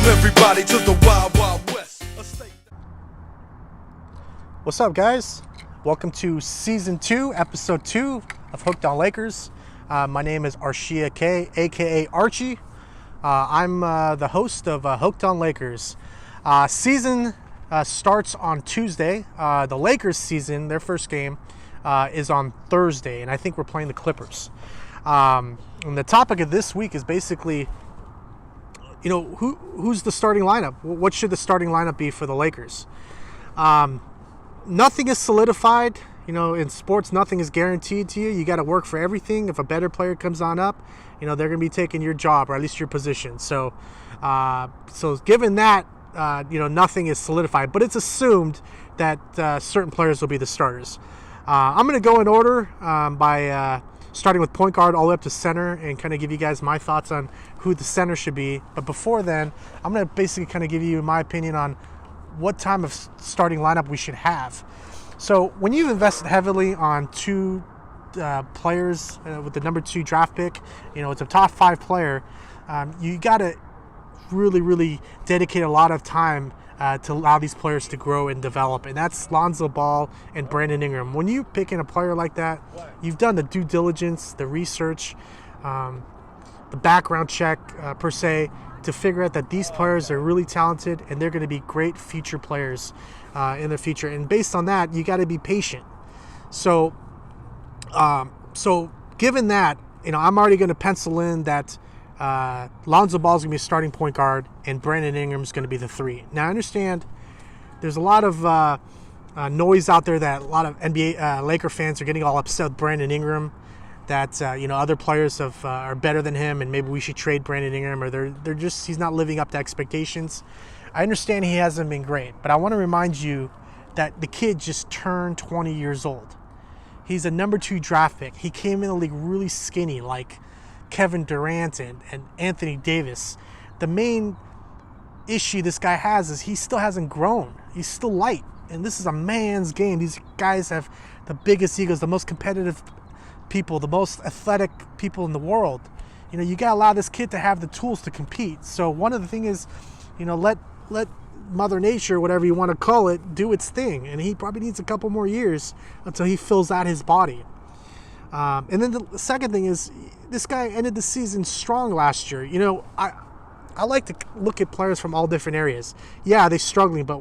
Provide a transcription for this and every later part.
Everybody to the Wild Wild West. What's up, guys? Welcome to Season 2, Episode 2 of Hooked on Lakers. My name is Arshia K, aka Archie. I'm the host of Hooked on Lakers. Season starts on Tuesday. The Lakers season, their first game, is on Thursday, and I think we're playing the Clippers. And the topic of this week is basically, you know, who's the starting lineup? What should the starting lineup be for the Lakers? Nothing is solidified. You know, in sports, nothing is guaranteed to you. You got to work for everything. If a better player comes on up, you know, they're going to be taking your job, or at least your position. So given that, you know, nothing is solidified, but it's assumed that certain players will be the starters. I'm going to go in order by starting with point guard all the way up to center and kind of give you guys my thoughts on who the center should be. But before then, I'm going to basically kind of give you my opinion on what time of starting lineup we should have. So when you've invested heavily on two players with the number 2 draft pick, you know, it's a top 5 player, you got to really dedicate a lot of time to allow these players to grow and develop, and that's Lonzo Ball and Brandon Ingram. When you pick in a player like that, you've done the due diligence, the research, the background check per se, to figure out that these players are really talented and they're going to be great future players in the future. And based on that, you got to be patient. So given that, you know, I'm already going to pencil in that Lonzo Ball is going to be a starting point guard and Brandon Ingram is going to be the 3. Now, I understand there's a lot of noise out there that a lot of NBA Laker fans are getting all upset with Brandon Ingram, that you know, other players are better than him and maybe we should trade Brandon Ingram, or he's not living up to expectations. I understand he hasn't been great, but I want to remind you that the kid just turned 20 years old. He's a number 2 draft pick. He came in the league really skinny, like Kevin Durant and Anthony Davis. The main issue this guy has is he still hasn't grown. He's still light, and this is a man's game. These guys have the biggest egos, the most competitive people, the most athletic people in the world. You know, you got to allow this kid to have the tools to compete. So one of the things is, you know, let Mother Nature, whatever you want to call it, do its thing, and he probably needs a couple more years until he fills out his body. And then the second thing is, this guy ended the season strong last year. You know, I like to look at players from all different areas. Yeah, they're struggling, but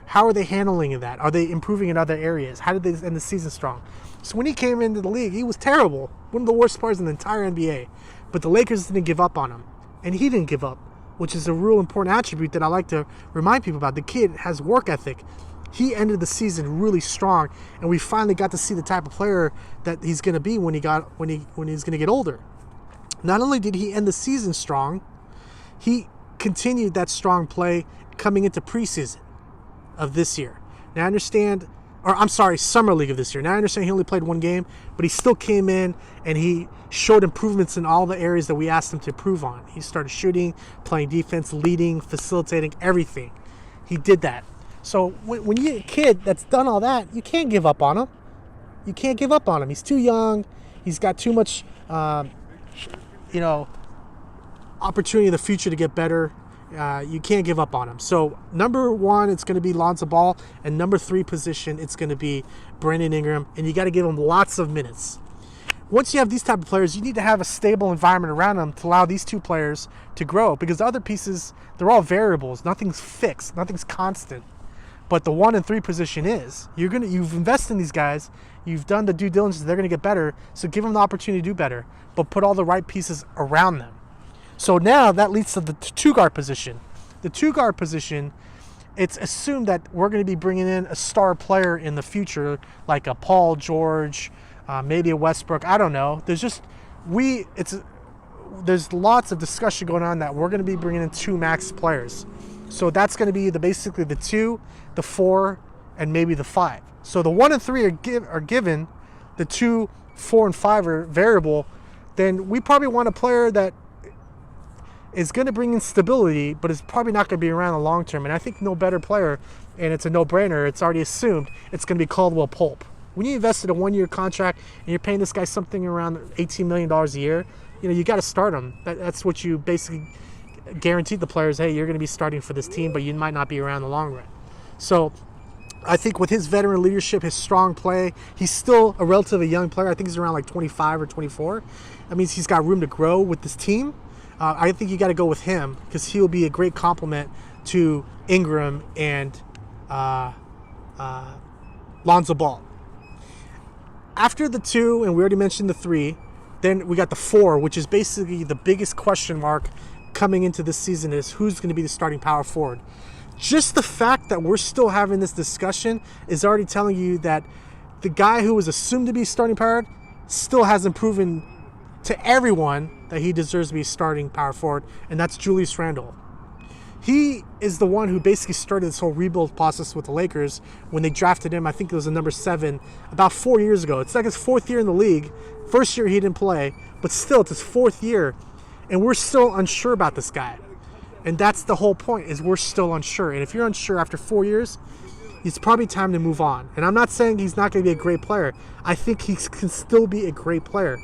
how are they handling that? Are they improving in other areas? How did they end the season strong? So when he came into the league, he was terrible. One of the worst players in the entire NBA. But the Lakers didn't give up on him. And he didn't give up, which is a real important attribute that I like to remind people about. The kid has work ethic. He ended the season really strong, and we finally got to see the type of player that he's going to be when he's going to get older. Not only did he end the season strong, he continued that strong play coming into preseason of this year. Now I understand, or I'm sorry, Summer League of this year. Now I understand he only played 1 game, but he still came in and he showed improvements in all the areas that we asked him to improve on. He started shooting, playing defense, leading, facilitating, everything. He did that. So when you get a kid that's done all that, you can't give up on him. You can't give up on him. He's too young. He's got too much, you know, opportunity in the future to get better. You can't give up on him. So number 1, it's going to be Lonzo Ball, and number 3 position, it's going to be Brandon Ingram, and you got to give him lots of minutes. Once you have these type of players, you need to have a stable environment around them to allow these 2 players to grow, because the other pieces, they're all variables. Nothing's fixed. Nothing's constant. But the 1 and 3 position is. You've invested in these guys. You've done the due diligence. They're going to get better. So give them the opportunity to do better, but put all the right pieces around them. So now that leads to the 2 guard position. the 2 guard position, it's assumed that we're going to be bringing in a star player in the future, like a Paul George, maybe a Westbrook. I don't know. There's lots of discussion going on that we're going to be bringing in 2 max players. So that's going to be basically the 2, the 4, and maybe the 5. So the 1 and 3 are given. The 2, 4, and 5 are variable. Then we probably want a player that is going to bring in stability, but is probably not going to be around the long term. And I think no better player, and it's a no-brainer, it's already assumed, it's going to be Caldwell Pope. When you invested a 1-year contract and you're paying this guy something around $18 million a year, you got to start him. That's what you basically guaranteed the players, hey, you're going to be starting for this team, but you might not be around the long run. So I think with his veteran leadership, his strong play, he's still a relatively young player. I think he's around like 25 or 24. That means he's got room to grow with this team. I think you got to go with him because he'll be a great complement to Ingram and Lonzo Ball. After the 2, and we already mentioned the 3, then we got the 4, which is basically the biggest question mark coming into this season is who's going to be the starting power forward. Just the fact that we're still having this discussion is already telling you that the guy who was assumed to be starting power still hasn't proven to everyone that he deserves to be starting power forward, and that's Julius Randle. He is the one who basically started this whole rebuild process with the Lakers when they drafted him. I think it was a number 7 about 4 years ago. It's like his 4th year in the league. First year he didn't play, but still it's his 4th year, and we're still unsure about this guy. And that's the whole point, is we're still unsure. And if you're unsure after 4 years, it's probably time to move on. And I'm not saying he's not going to be a great player. I think he can still be a great player.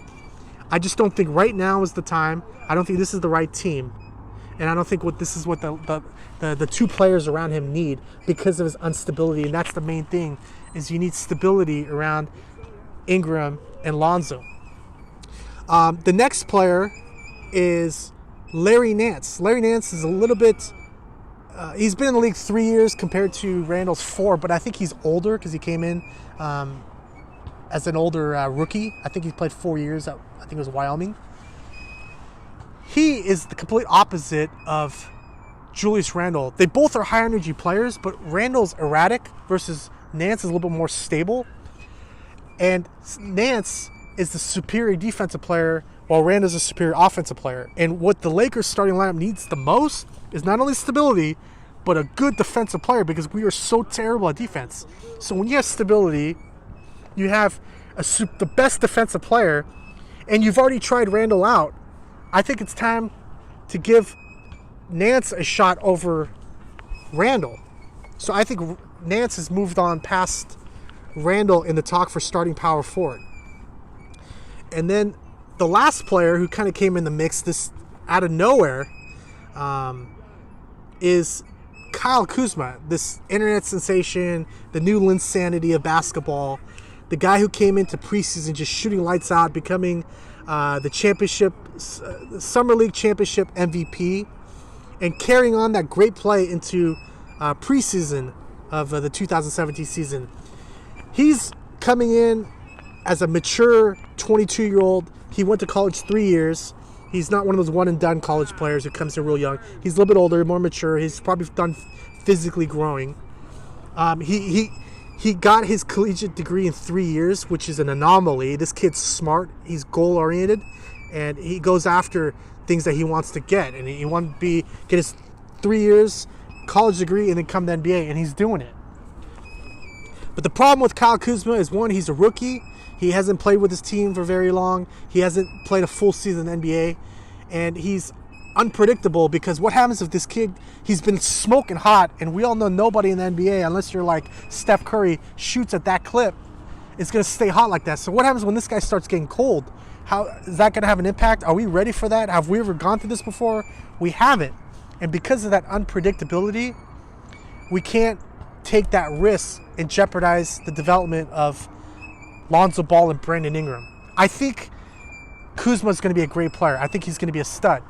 I just don't think right now is the time. I don't think this is the right team. And I don't think this is what the 2 players around him need because of his instability. And that's the main thing, is you need stability around Ingram and Lonzo. The next player is Larry Nance. Larry Nance is a little bit... he's been in the league 3 years compared to Randall's 4, but I think he's older because he came in as an older rookie. I think he played 4 years at, I think it was Wyoming. He is the complete opposite of Julius Randle. They both are high energy players, but Randle's erratic versus Nance is a little bit more stable. And Nance is the superior defensive player while Randle's a superior offensive player. And what the Lakers starting lineup needs the most is not only stability, but a good defensive player, because we are so terrible at defense. So when you have stability, you have the best defensive player, and you've already tried Randle out, I think it's time to give Nance a shot over Randle. So I think Nance has moved on past Randle in the talk for starting power forward. And then the last player who kind of came in the mix this out of nowhere is Kyle Kuzma, this internet sensation, the new Linsanity of basketball, the guy who came into preseason just shooting lights out, becoming the championship, Summer League championship MVP, and carrying on that great play into preseason of the 2017 season. He's coming in as a mature 22-year-old. He went to college 3 years. He's not one of those one-and-done college players who comes in real young. He's a little bit older, more mature. He's probably done physically growing. He got his collegiate degree in 3 years, which is an anomaly. This kid's smart. He's goal-oriented, and he goes after things that he wants to get. And he wants to get his 3 years college degree and then come to the NBA, and he's doing it. But the problem with Kyle Kuzma is, one, he's a rookie. He hasn't played with his team for very long. He hasn't played a full season in the NBA. And he's unpredictable, because what happens if this kid, he's been smoking hot, and we all know nobody in the NBA, unless you're like Steph Curry, shoots at that clip, is going to stay hot like that. So what happens when this guy starts getting cold? How is that going to have an impact? Are we ready for that? Have we ever gone through this before? We haven't. And because of that unpredictability, we can't take that risk and jeopardize the development of Lonzo Ball and Brandon Ingram. I think Kuzma's going to be a great player. I think he's going to be a stud.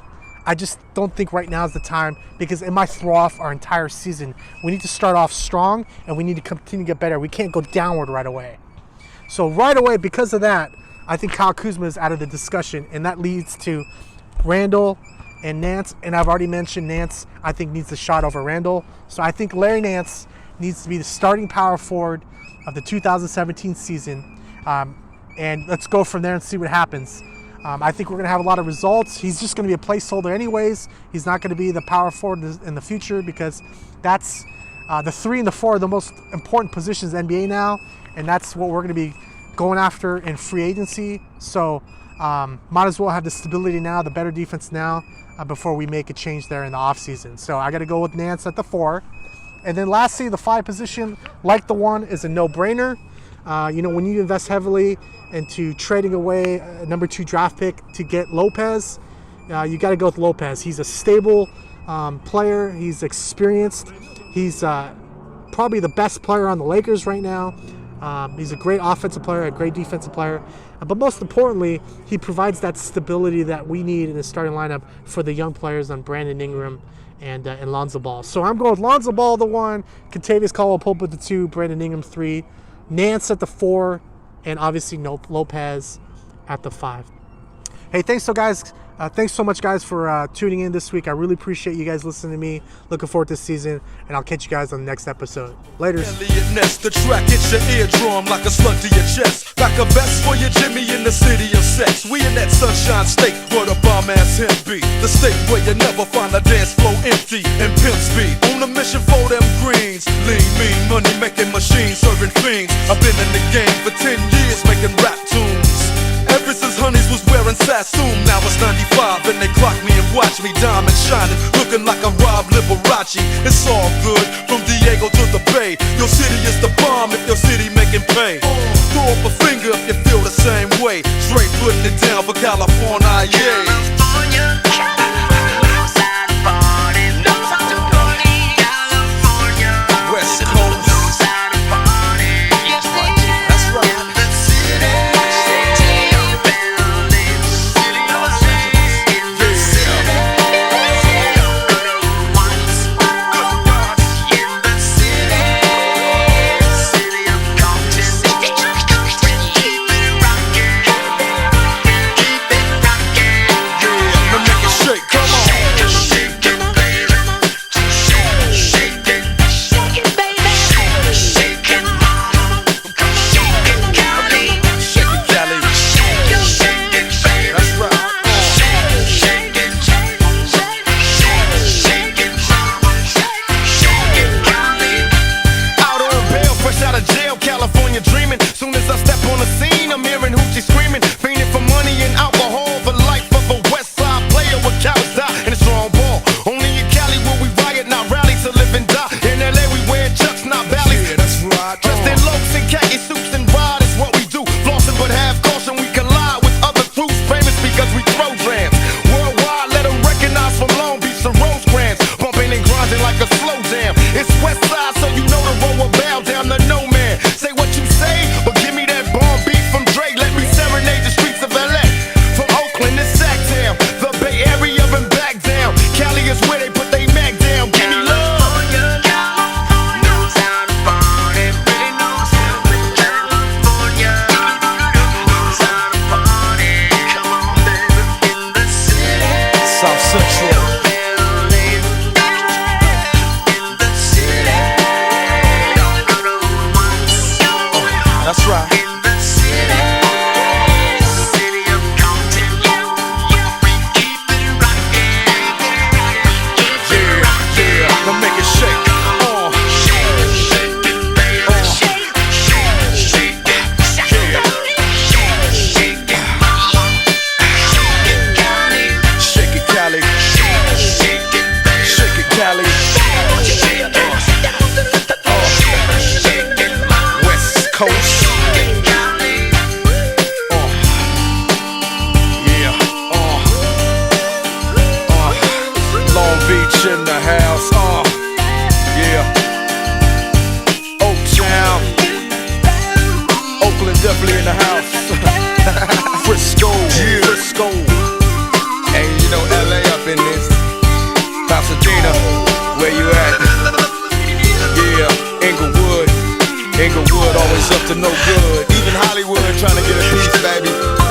I just don't think right now is the time, because it might throw off our entire season. We need to start off strong, and we need to continue to get better. We can't go downward right away. So right away, because of that, I think Kyle Kuzma is out of the discussion, and that leads to Randle, and Nance, and I've already mentioned Nance, I think needs a shot over Randall. So I think Larry Nance needs to be the starting power forward of the 2017 season. And let's go from there and see what happens. I think we're going to have a lot of results. He's just going to be a placeholder anyways. He's not going to be the power forward in the future, because that's the 3 and the 4 are the most important positions in the NBA now, and that's what we're going to be going after in free agency. So might as well have the stability now, the better defense now, before we make a change there in the offseason. So I got to go with Nance at the 4. And then lastly, the 5 position, like the 1, is a no-brainer. When you invest heavily into trading away a number 2 draft pick to get Lopez, you got to go with Lopez. He's a stable player. He's experienced. He's probably the best player on the Lakers right now. He's a great offensive player, a great defensive player. But most importantly, he provides that stability that we need in the starting lineup for the young players on Brandon Ingram and Lonzo Ball. So I'm going with Lonzo Ball the 1, Kentavious Caldwell-Pope at the 2, Brandon Ingram 3, Nance at the 4, and obviously Lopez at the 5. Hey, thanks so much, guys, for tuning in this week. I really appreciate you guys listening to me. Looking forward to this season, and I'll catch you guys on the next episode. Later. The track hits your eardrum like a slug to your chest. Like a vest for your Jimmy in the city of sex. We in that sunshine state where the bomb ass him be. The state where you never find a dance floor empty and pimp speed. On a mission for them greens. Lean, mean, money making machines, serving fiends. I've been in the game for 10 years making rap tunes. Ever since Honeys was wearing Sassoon, now it's 95 and they clock me and watch me diamond shining, looking like a Rob Liberace. It's all good from Diego to the Bay. Your city is the bomb if your city making pay. Throw up a finger if you feel the same way. Straight putting it down for California, yeah. Definitely in the house. Frisco, yeah. Frisco. And you know LA up in this. Pasadena, where you at? Yeah, Inglewood. Inglewood always up to no good. Even Hollywood trying to get a piece, baby.